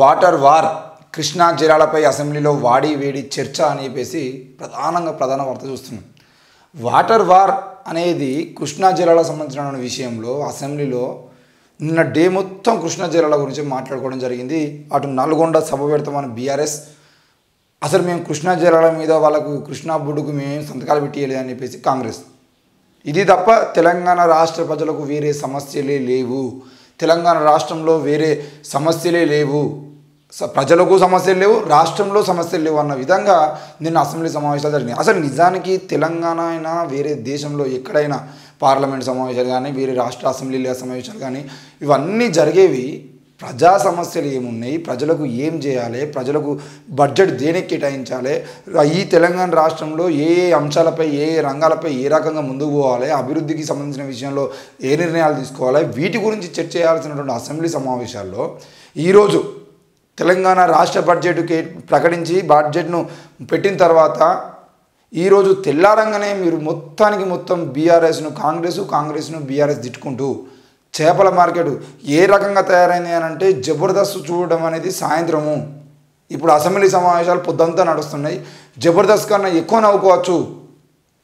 Water war Krishna జలాలపై అసెంబ్లీలో వాడి వేడి చర్చ అని చెప్పేసి ప్రధాన వార్త చూస్తున్నాం. వాటర్ వార్ అనేది కృష్ణా జలాలకు సంబంధించిన విషయంలో అసెంబ్లీలో నిన్న డే మొత్తం కృష్ణా జలాల గురించి మాట్లాడుకోవడం జరిగింది. అటు నల్గొండ సభ పెడతామని బీఆర్ఎస్, అసలు మేము కృష్ణా జలాల మీద వాళ్ళకు కృష్ణా బొడ్డుకు మేము సంతకాలు పెట్టేయాలి అని చెప్పేసి కాంగ్రెస్. ఇది తప్ప తెలంగాణ రాష్ట్ర ప్రజలకు వేరే సమస్యలే లేవు, తెలంగాణ రాష్ట్రంలో వేరే సమస్యలే లేవు, ప్రజలకు సమస్యలు లేవు, రాష్ట్రంలో సమస్యలు లేవు అన్న విధంగా నిన్న అసెంబ్లీ సమావేశాలు జరిగినాయి. అసలు నిజానికి తెలంగాణ అయినా వేరే దేశంలో ఎక్కడైనా పార్లమెంట్ సమావేశాలు కానీ వేరే రాష్ట్ర అసెంబ్లీల సమావేశాలు కానీ ఇవన్నీ జరిగేవి ప్రజా సమస్యలు ఏమున్నాయి, ప్రజలకు ఏం చేయాలి, ప్రజలకు బడ్జెట్ దేనికి కేటాయించాలి, ఈ తెలంగాణ రాష్ట్రంలో ఏ ఏ అంశాలపై ఏ ఏ రంగాలపై ఏ రకంగా ముందుకు పోవాలి, అభివృద్ధికి సంబంధించిన విషయంలో ఏ నిర్ణయాలు తీసుకోవాలి, వీటి గురించి చర్చ చేయాల్సినటువంటి అసెంబ్లీ సమావేశాల్లో ఈరోజు తెలంగాణ రాష్ట్ర బడ్జెట్ ప్రకటించి బడ్జెట్ను పెట్టిన తర్వాత ఈరోజు తెల్లారంగానే మీరు మొత్తం బీఆర్ఎస్ను కాంగ్రెస్ను బీఆర్ఎస్ తిట్టుకుంటూ చేపల మార్కెట్ ఏ రకంగా తయారైంది అని అంటే జబర్దస్త్ చూడడం అనేది సాయంత్రము. ఇప్పుడు అసెంబ్లీ సమావేశాలు పొద్దంతా నడుస్తున్నాయి. జబర్దస్త్ కన్నా ఎక్కువ నవ్వుకోవచ్చు.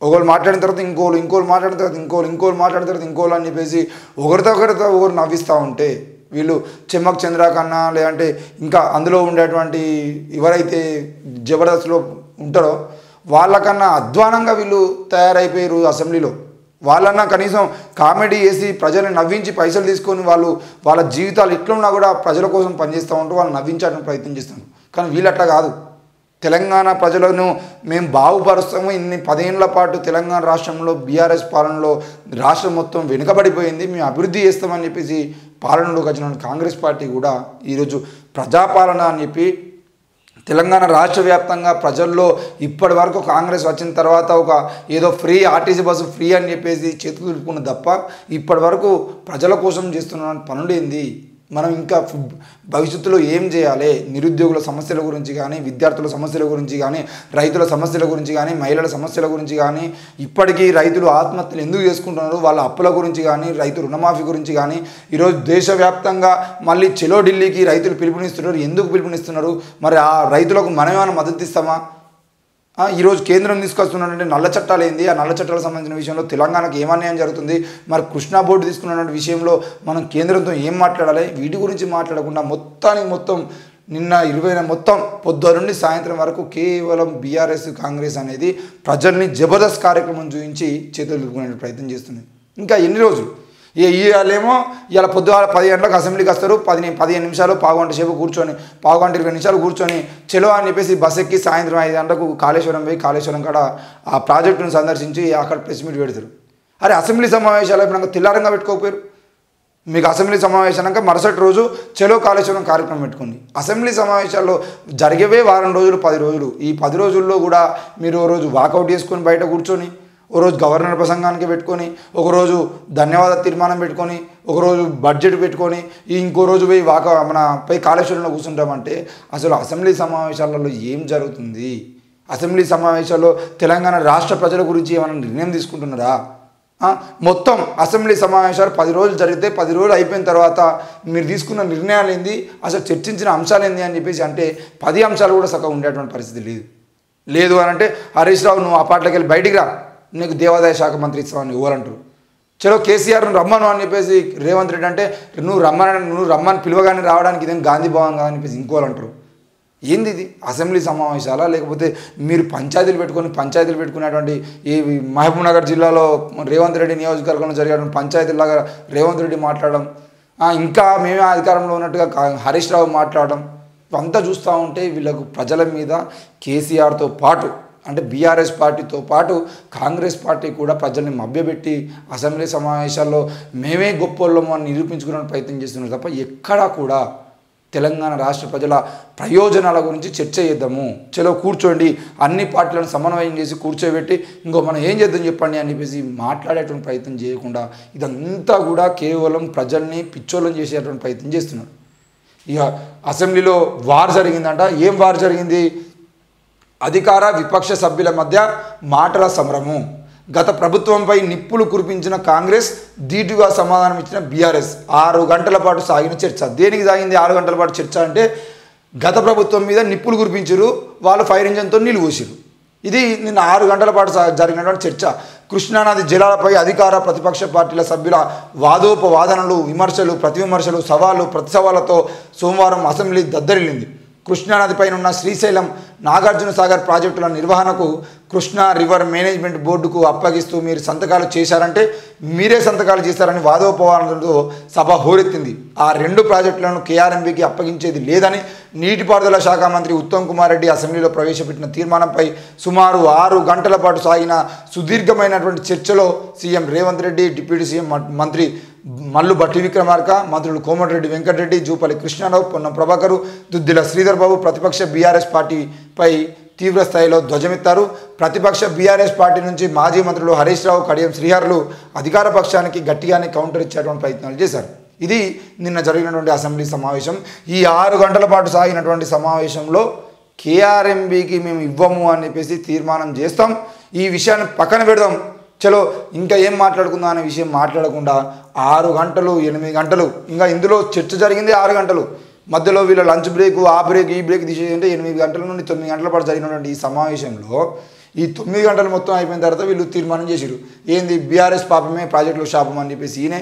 ఒకరు మాట్లాడిన తర్వాత ఇంకోళ్ళు మాట్లాడిన తర్వాత ఇంకోళ్ళు మాట్లాడిన తర్వాత ఇంకోళ్ళు అని చెప్పేసి ఒకరు నవ్విస్తూ ఉంటే వీళ్ళు చెమ్మక్ చంద్ర కన్నా లేదంటే ఇంకా అందులో ఉండేటువంటి ఎవరైతే జబర్దస్త్లో ఉంటారో వాళ్ళకన్నా అధ్వానంగా వీళ్ళు తయారైపోయారు అసెంబ్లీలో. వాళ్ళన్నా కనీసం కామెడీ చేసి ప్రజల్ని నవ్వించి పైసలు తీసుకొని వాళ్ళ జీవితాలు ఇట్లున్నా కూడా ప్రజల కోసం పనిచేస్తూ ఉంటూ వాళ్ళు నవ్వించడానికి ప్రయత్నం చేస్తాను. కానీ వీళ్ళు అట్లా కాదు. తెలంగాణ ప్రజలను మేము బాగుపరుస్తాము, ఇన్ని 10 ఏళ్ల పాటు తెలంగాణ రాష్ట్రంలో బీఆర్ఎస్ పాలనలో రాష్ట్రం మొత్తం వెనుకబడిపోయింది, మేము అభివృద్ధి చేస్తామని చెప్పేసి పాలనలోకి వచ్చిన కాంగ్రెస్ పార్టీ కూడా ఈరోజు ప్రజాపాలన అని చెప్పి తెలంగాణ రాష్ట్ర వ్యాప్తంగా ప్రజల్లో ఇప్పటి వరకు కాంగ్రెస్ వచ్చిన తర్వాత ఏదో ఫ్రీ ఆర్టీసీ బస్సు ఫ్రీ అని చెప్పేసి చేతులు దులుపుకున్న తప్ప ఇప్పటి వరకు ప్రజల కోసం చేస్తున్న పనులేంది, మనం ఇంకా భవిష్యత్తులో ఏం చేయాలి, నిరుద్యోగుల సమస్యల గురించి కానీ విద్యార్థుల సమస్యల గురించి కానీ రైతుల సమస్యల గురించి కానీ మహిళల సమస్యల గురించి కానీ ఇప్పటికీ రైతులు ఆత్మహత్యలు ఎందుకు చేసుకుంటున్నారు వాళ్ళ అప్పుల గురించి కానీ రైతు రుణమాఫీ గురించి కానీ ఈరోజు దేశవ్యాప్తంగా మళ్ళీ చెలో ఢిల్లీకి రైతులు పిలుపునిస్తున్నారు. ఎందుకు పిలుపునిస్తున్నారు? మరి ఆ రైతులకు మనమేమైనా మద్దతు ఇస్తామా? ఈరోజు కేంద్రం తీసుకొస్తున్నటువంటి నల్ల చట్టాలు ఏంది, ఆ నల్ల చట్టాలకు సంబంధించిన విషయంలో తెలంగాణకు ఏమన్యాయం జరుగుతుంది, మరి కృష్ణా బోర్డు తీసుకున్నటువంటి విషయంలో మనం కేంద్రంతో ఏం మాట్లాడాలి, వీటి గురించి మాట్లాడకుండా మొత్తం నిన్న 20 పొద్దు నుండి సాయంత్రం వరకు కేవలం బీఆర్ఎస్ కాంగ్రెస్ అనేది ప్రజల్ని జబర్దస్త్ కార్యక్రమం చూపించి చేతులు దులుపుకునే ప్రయత్నం చేస్తుంది. ఇంకా ఎన్ని రోజులు? ఇవాళేమో ఇలా పొద్దుగాల 10 గంటలకు అసెంబ్లీకి వస్తారు, 15 నిమిషాలు పావుగంట సేపు కూర్చొని 20 నిమిషాలు కూర్చొని చెలో అని చెప్పేసి బస్ ఎక్కి సాయంత్రం 5 గంటలకు కాళేశ్వరం పోయి కాళేశ్వరం కాడ ఆ ప్రాజెక్టును సందర్శించి అక్కడ ప్రెస్ మీట్ పెడతారు. అరే అసెంబ్లీ సమావేశాలు అయిపోయినాక తెల్లారంగా పెట్టుకోకపోయారు? మీకు అసెంబ్లీ సమావేశాక మరుసటి రోజు చెలో కాళేశ్వరం కార్యక్రమం పెట్టుకోండి. అసెంబ్లీ సమావేశాల్లో జరిగేవే వారం రోజులు 10 రోజులు. ఈ 10 రోజుల్లో కూడా మీరు ఓ రోజు వాకౌట్ చేసుకొని బయట కూర్చొని, ఓ రోజు గవర్నర్ ప్రసంగానికి పెట్టుకొని, ఒకరోజు ధన్యవాద తీర్మానం పెట్టుకొని, ఒకరోజు బడ్జెట్ పెట్టుకొని, ఇంకో రోజు పోయి కాళేశ్వరంలో కూర్చుంటామంటే అసలు అసెంబ్లీ సమావేశాలలో ఏం జరుగుతుంది? అసెంబ్లీ సమావేశాల్లో తెలంగాణ రాష్ట్ర ప్రజల గురించి ఏమైనా నిర్ణయం తీసుకుంటున్నారా? మొత్తం అసెంబ్లీ సమావేశాలు 10 రోజులు జరిగితే 10 రోజులు అయిపోయిన తర్వాత మీరు తీసుకున్న నిర్ణయాలు ఏంది, అసలు చర్చించిన అంశాలు ఏంది అని చెప్పేసి అంటే 10 అంశాలు కూడా చక్కగా ఉండేటువంటి పరిస్థితి లేదు అని అంటే హరీష్ రావు నువ్వు ఆ పాటలోకి వెళ్ళి బయటికి రా, నీకు దేవాదాయ శాఖ మంత్రి ఇస్తామని ఇవ్వాలంటారు. చలో కేసీఆర్ను రమ్మను అని చెప్పేసి రేవంత్ రెడ్డి అంటే నువ్వు రమ్మని పిలవగానే రావడానికి ఇదేం గాంధీ భవన్ కాదని చెప్పేసి ఇంకోవాలంటారు. ఏంది ఇది? అసెంబ్లీ సమావేశాలా? లేకపోతే మీరు పంచాయతీలు పెట్టుకునేటువంటి ఈ మహబూబ్ నగర్ జిల్లాలో రేవంత్ రెడ్డి నియోజకవర్గంలో జరిగే పంచాయతీలాగా రేవంత్ రెడ్డి మాట్లాడడం, ఇంకా మేమే అధికారంలో ఉన్నట్టుగా హరీష్ రావు మాట్లాడడం, ఇవంతా చూస్తూ ఉంటే వీళ్ళకు ప్రజల మీద కేసీఆర్తో పాటు అంటే బీఆర్ఎస్ పార్టీతో పాటు కాంగ్రెస్ పార్టీ కూడా ప్రజల్ని మభ్యపెట్టి అసెంబ్లీ సమావేశాల్లో మేమే గొప్పోళ్ళము అని నిరూపించుకునే ప్రయత్నం చేస్తున్నారు తప్ప ఎక్కడా కూడా తెలంగాణ రాష్ట్ర ప్రజల ప్రయోజనాల గురించి చర్చ చేద్దాము, చలో కూర్చోండి, అన్ని పార్టీలను సమన్వయం చేసి కూర్చోబెట్టి మనం ఏం చేద్దాం చెప్పండి అని చెప్పేసి మాట్లాడేటువంటి ప్రయత్నం చేయకుండా ఇదంతా కూడా కేవలం ప్రజల్ని పిచ్చోళ్ళని చేసేటువంటి ప్రయత్నం చేస్తున్నారు. ఇక అసెంబ్లీలో వార్ జరిగిందంట. ఏం వార్ జరిగింది? అధికార విపక్ష సభ్యుల మధ్య మాటల సమరము. గత ప్రభుత్వంపై నిప్పులు కురిపించిన కాంగ్రెస్, ధీటుగా సమాధానం ఇచ్చిన బీఆర్ఎస్. 6 గంటల పాటు సాగిన చర్చ. దేనికి సాగింది 6 గంటల పాటు చర్చ అంటే గత ప్రభుత్వం మీద నిప్పులు కురిపించారు, వాళ్ళు ఫైర్ ఇంజన్తో నీళ్ళు పోసారు. ఇది నిన్న 6 గంటల పాటు జరిగినటువంటి చర్చ. కృష్ణానది జలాలపై అధికార ప్రతిపక్ష పార్టీల సభ్యుల వాదోపవాదనలు, విమర్శలు, ప్రతివిమర్శలు, సవాళ్ళు, ప్రతి సవాళ్లతో సోమవారం అసెంబ్లీ దద్దరిల్లింది. కృష్ణానదిపైన ఉన్న శ్రీశైలం, నాగార్జున సాగర్ ప్రాజెక్టుల నిర్వహణకు కృష్ణా రివర్ మేనేజ్మెంట్ బోర్డుకు అప్పగిస్తూ మీరు సంతకాలు చేశారంటే మీరే సంతకాలు చేశారని వాదోపవాదనలతో సభ హోరెత్తింది. ఆ 2 ప్రాజెక్టులను కేఆర్ఎంబీకి అప్పగించేది లేదని నీటిపారుదల శాఖ మంత్రి ఉత్తమ్ కుమార్ రెడ్డి అసెంబ్లీలో ప్రవేశపెట్టిన తీర్మానంపై సుమారు 6 గంటల పాటు సాగిన సుదీర్ఘమైనటువంటి చర్చలో CM Revanth Reddy, deputy CM మంత్రి మల్లు భట్టి విక్రమార్క, మంత్రులు కోమటిరెడ్డి వెంకటరెడ్డి, జూపల్లి కృష్ణారావు, పొన్నం ప్రభాకర్, దుద్దిల శ్రీధర్ బాబు ప్రతిపక్ష బీఆర్ఎస్ పార్టీపై తీవ్ర స్థాయిలో ధ్వజమెత్తారు. ప్రతిపక్ష బీఆర్ఎస్ పార్టీ నుంచి మాజీ మంత్రులు హరీష్ రావు, కడియం శ్రీహర్లు అధికార పక్షానికి గట్టిగానే కౌంటర్ ఇచ్చేటువంటి ప్రయత్నాలు చేశారు. ఇది నిన్న జరిగినటువంటి అసెంబ్లీ సమావేశం. ఈ 6 గంటల పాటు సాగినటువంటి సమావేశంలో కేఆర్ఎంబీకి మేము ఇవ్వము అని చెప్పేసి తీర్మానం చేస్తాం, ఈ విషయాన్ని పక్కన పెడదాం, చలో ఇంకా ఏం మాట్లాడుకుందాం అనే విషయం మాట్లాడకుండా 6 గంటలు 8 గంటలు, ఇంకా ఇందులో చర్చ జరిగింది 6 గంటలు, మధ్యలో వీళ్ళ లంచ్ బ్రేక్, ఆ బ్రేక్, ఈ బ్రేక్ తీసేదంటే 8 గంటల నుండి 9 గంటల పాటు జరిగినటువంటి ఈ సమావేశంలో ఈ 9 గంటలు మొత్తం అయిపోయిన తర్వాత వీళ్ళు తీర్మానం చేశారు. ఏంది బీఆర్ఎస్ పాపమే, ప్రాజెక్టులు శాపం అని చెప్పేసి ఈయనే,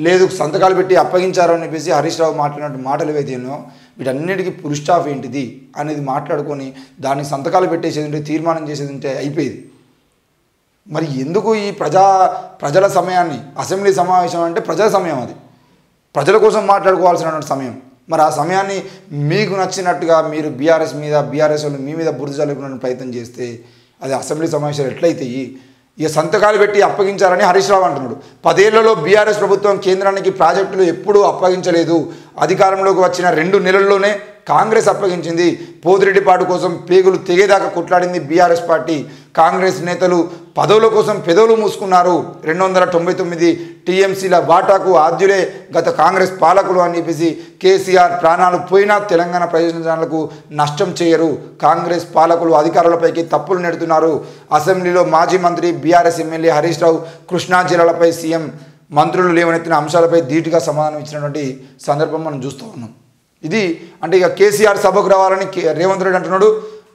లేదు సంతకాలు పెట్టి అప్పగించారు అని చెప్పేసి హరీష్ రావు మాట్లాడినట్టు మాటలు ఏవైతేనో వీటన్నిటికీ ఫుల్ స్టాప్ ఏంటిది అనేది మాట్లాడుకొని దాన్ని సంతకాలు పెట్టేసేది ఉంటే, తీర్మానం చేసేది ఉంటే అయిపోయేది. మరి ఎందుకు ఈ ప్రజల సమయాన్ని, అసెంబ్లీ సమావేశం అంటే ప్రజల సమయం, అది ప్రజల కోసం మాట్లాడుకోవాల్సినటువంటి సమయం, మరి ఆ సమయాన్ని మీకు నచ్చినట్టుగా మీరు బీఆర్ఎస్ వాళ్ళు మీ మీద బురద జల్లుకునే ప్రయత్నం చేస్తే అది అసెంబ్లీ సమావేశాలు ఎట్లయితాయి? ఇక సంతకాలు పెట్టి అప్పగించారని హరీష్ రావు అంటున్నాడు. 10 ఏళ్లలో బీఆర్ఎస్ ప్రభుత్వం కేంద్రానికి ప్రాజెక్టులు ఎప్పుడూ అప్పగించలేదు, అధికారంలోకి వచ్చిన 2 నెలల్లోనే కాంగ్రెస్ అప్పగించింది. పోతిరెడ్డిపాటు కోసం పేగులు తెగేదాకా కొట్లాడింది బీఆర్ఎస్ పార్టీ. కాంగ్రెస్ నేతలు పదవుల కోసం పెదవులు మూసుకున్నారు. 299 టీఎంసీల వాటాకు ఆద్యులే గత కాంగ్రెస్ పాలకులు అని చెప్పేసి కేసీఆర్ ప్రాణాలు పోయినా తెలంగాణ ప్రయోజనాలకు నష్టం చేయరు. కాంగ్రెస్ పాలకులు అధికారులపైకి తప్పులు నెడుతున్నారు. అసెంబ్లీలో మాజీ మంత్రి BRS MLA Harish Rao Krishna జిల్లాలపై CM మంత్రులు లేవనెత్తిన అంశాలపై ధీటుగా సమాధానం ఇచ్చినటువంటి సందర్భం మనం చూస్తూ ఉన్నాం. ఇది అంటే ఇక కేసీఆర్ సభకు రావాలని రేవంత్ రెడ్డి అంటున్నాడు.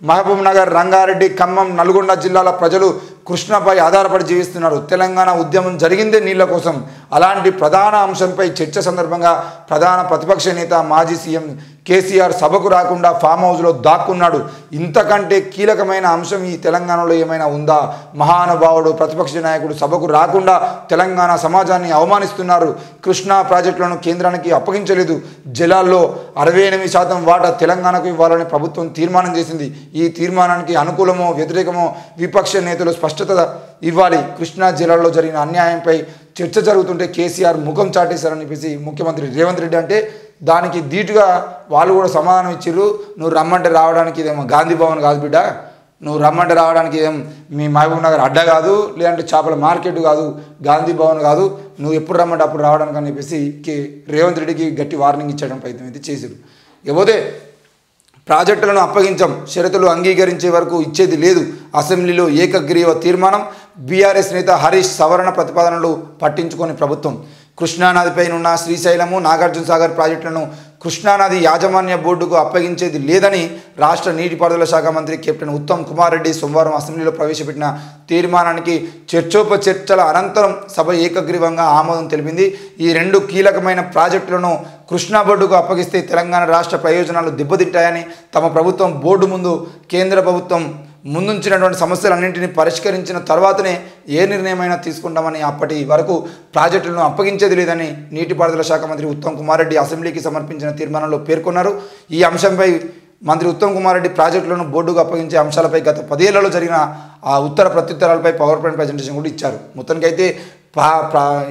మహబూబ్ నగర్, రంగారెడ్డి, ఖమ్మం, నల్గొండ జిల్లాల ప్రజలు కృష్ణపై ఆధారపడి జీవిస్తున్నారు. తెలంగాణ ఉద్యమం జరిగిందే నీళ్ల కోసం. అలాంటి ప్రధాన అంశంపై చర్చ సందర్భంగా ప్రధాన ప్రతిపక్ష నేత మాజీ సీఎం కేసీఆర్ సభకు రాకుండా ఫామ్ హౌస్లో దాక్కున్నాడు. ఇంతకంటే కీలకమైన అంశం ఈ తెలంగాణలో ఏమైనా ఉందా? మహానుభావుడు ప్రతిపక్ష నాయకుడు సభకు రాకుండా తెలంగాణ సమాజాన్ని అవమానిస్తున్నారు. కృష్ణా ప్రాజెక్టులను కేంద్రానికి అప్పగించలేదు. జలాల్లో 68% వాటా తెలంగాణకు ఇవ్వాలని ప్రభుత్వం తీర్మానం చేసింది. ఈ తీర్మానానికి అనుకూలమో వ్యతిరేకమో విపక్ష నేతలు స్పష్టత ఇవ్వాలి. కృష్ణా జిల్లాలో జరిగిన అన్యాయంపై చర్చ జరుగుతుంటే కేసీఆర్ ముఖం చాటేశారని చెప్పేసి ముఖ్యమంత్రి రేవంత్ రెడ్డి అంటే దానికి ధీటుగా వాళ్ళు కూడా సమాధానం ఇచ్చారు. నువ్వు రమ్మంటే రావడానికి ఇదేమో గాంధీ భవన్ కాదు బిడ్డ, నువ్వు రమ్మంటే రావడానికి ఏం మీ మహబూబ్ నగర్ అడ్డ కాదు, లేదంటే చేపల మార్కెట్ కాదు, గాంధీ భవన్ కాదు, నువ్వు ఎప్పుడు రమ్మంటే అప్పుడు రావడానికి అని చెప్పేసి రేవంత్ రెడ్డికి గట్టి వార్నింగ్ ఇచ్చడం ప్రయత్నం అయితే చేశారు. ఇకపోతే ప్రాజెక్టులను అప్పగించాం, షరతులు అంగీకరించే వరకు ఇచ్చేది లేదు. అసెంబ్లీలో ఏకగ్రీవ తీర్మానం. బీఆర్ఎస్ నేత హరీష్ సవరణ ప్రతిపాదనలు పట్టించుకొని ప్రభుత్వం కృష్ణానదిపై ఉన్న శ్రీశైలము, నాగార్జున సాగర్ ప్రాజెక్టులను కృష్ణానది యాజమాన్య బోర్డుకు అప్పగించేది లేదని రాష్ట్ర నీటిపారుదల శాఖ మంత్రి కెప్టెన్ ఉత్తమ్ కుమార్ రెడ్డి సోమవారం అసెంబ్లీలో ప్రవేశపెట్టిన తీర్మానానికి చర్చోపచర్చల అనంతరం సభ ఏకగ్రీవంగా ఆమోదం తెలిపింది. ఈ 2 కీలకమైన ప్రాజెక్టులను కృష్ణా బోర్డుకు అప్పగిస్తే తెలంగాణ రాష్ట్ర ప్రయోజనాలు దెబ్బతింటాయని, తమ ప్రభుత్వం బోర్డు ముందు కేంద్ర ప్రభుత్వం ముందుంచినటువంటి సమస్యలన్నింటినీ పరిష్కరించిన తర్వాతనే ఏ నిర్ణయమైనా తీసుకుంటామని, అప్పటి వరకు ప్రాజెక్టులను అప్పగించేది లేదని నీటిపారుదల శాఖ మంత్రి ఉత్తమ్ కుమార్ రెడ్డి అసెంబ్లీకి సమర్పించిన తీర్మానంలో పేర్కొన్నారు. ఈ అంశంపై మంత్రి ఉత్తమ్ కుమార్ రెడ్డి ప్రాజెక్టులను బోర్డుకు అప్పగించే అంశాలపై గత 10 ఏళ్లలో జరిగిన ఆ ఉత్తర ప్రత్యుత్తరాలపై పవర్ పాయింట్ ప్రజెంటేషన్ కూడా ఇచ్చారు. మొత్తానికైతే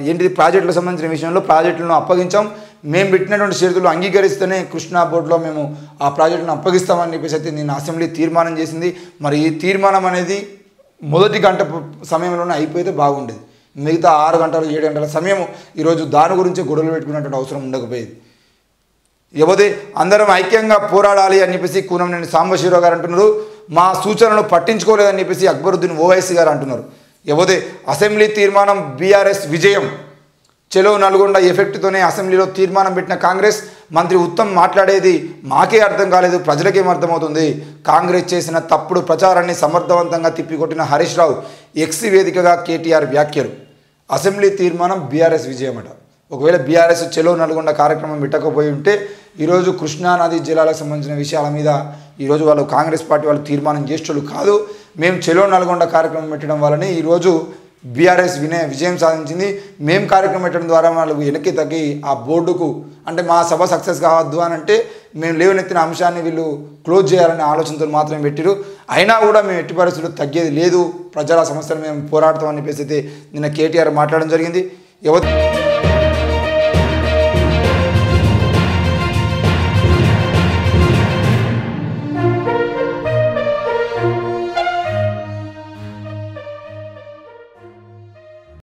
ఏంటిది ప్రాజెక్టులకు సంబంధించిన విషయంలో ప్రాజెక్టులను అప్పగించాం, మేము పెట్టినటువంటి షరతులు అంగీకరిస్తేనే కృష్ణా బోర్డులో మేము ఆ ప్రాజెక్టును అప్పగిస్తామని చెప్పేసి అయితే నేను అసెంబ్లీ తీర్మానం చేసింది. మరి ఈ తీర్మానం అనేది మొదటి గంట సమయంలోనే అయిపోతే బాగుండేది. మిగతా 6 గంటలు 7 గంటల సమయం ఈరోజు దాని గురించి గొడవలు పెట్టుకునేటువంటి అవసరం ఉండకపోయేది. ఇకపోతే అందరం ఐక్యంగా పోరాడాలి అని చెప్పేసి కూనంనేని సాంబశివరావు గారు అంటున్నారు. మా సూచనలు పట్టించుకోలేదని చెప్పేసి అక్బరుద్దీన్ ఓవైసీ గారు అంటున్నారు. ఇకపోతే అసెంబ్లీ తీర్మానం బీఆర్ఎస్ విజయం. చెలో నల్గొండ ఎఫెక్ట్తోనే అసెంబ్లీలో తీర్మానం పెట్టిన కాంగ్రెస్ మంత్రి ఉత్తమ్ మాట్లాడేది మాకే అర్థం కాలేదు, ప్రజలకేం అర్థమవుతుంది. కాంగ్రెస్ చేసిన తప్పుడు ప్రచారాన్ని సమర్థవంతంగా తిప్పికొట్టిన హరీష్ రావు ఎక్స్ వేదికగా కేటీఆర్ వ్యాఖ్యలు. అసెంబ్లీ తీర్మానం బీఆర్ఎస్ విజయమట. ఒకవేళ బీఆర్ఎస్ చెలో నల్గొండ కార్యక్రమం పెట్టకపోయి ఉంటే ఈరోజు కృష్ణానది జిల్లాలకు సంబంధించిన విషయాల మీద ఈరోజు వాళ్ళు కాంగ్రెస్ పార్టీ వాళ్ళు తీర్మానం చేసేటోళ్ళు కాదు. మేము చెలో నల్గొండ కార్యక్రమం పెట్టడం వల్లనే ఈరోజు బీఆర్ఎస్ విజయం సాధించింది. మేము కార్యక్రమం పెట్టడం ద్వారా వాళ్ళు వెనక్కి తగ్గి ఆ బోర్డుకు అంటే మా సభ సక్సెస్ కావద్దు అని అంటే మేము లేవనెత్తిన అంశాన్ని వీళ్ళు క్లోజ్ చేయాలనే ఆలోచనతో మాత్రమే పెట్టిరు. అయినా కూడా మేము ఎట్టి పరిస్థితుల్లో తగ్గేది లేదు, ప్రజల సమస్యలు మేము పోరాడతామని చెప్పేసి అయితే నిన్న కేటీఆర్ మాట్లాడడం జరిగింది.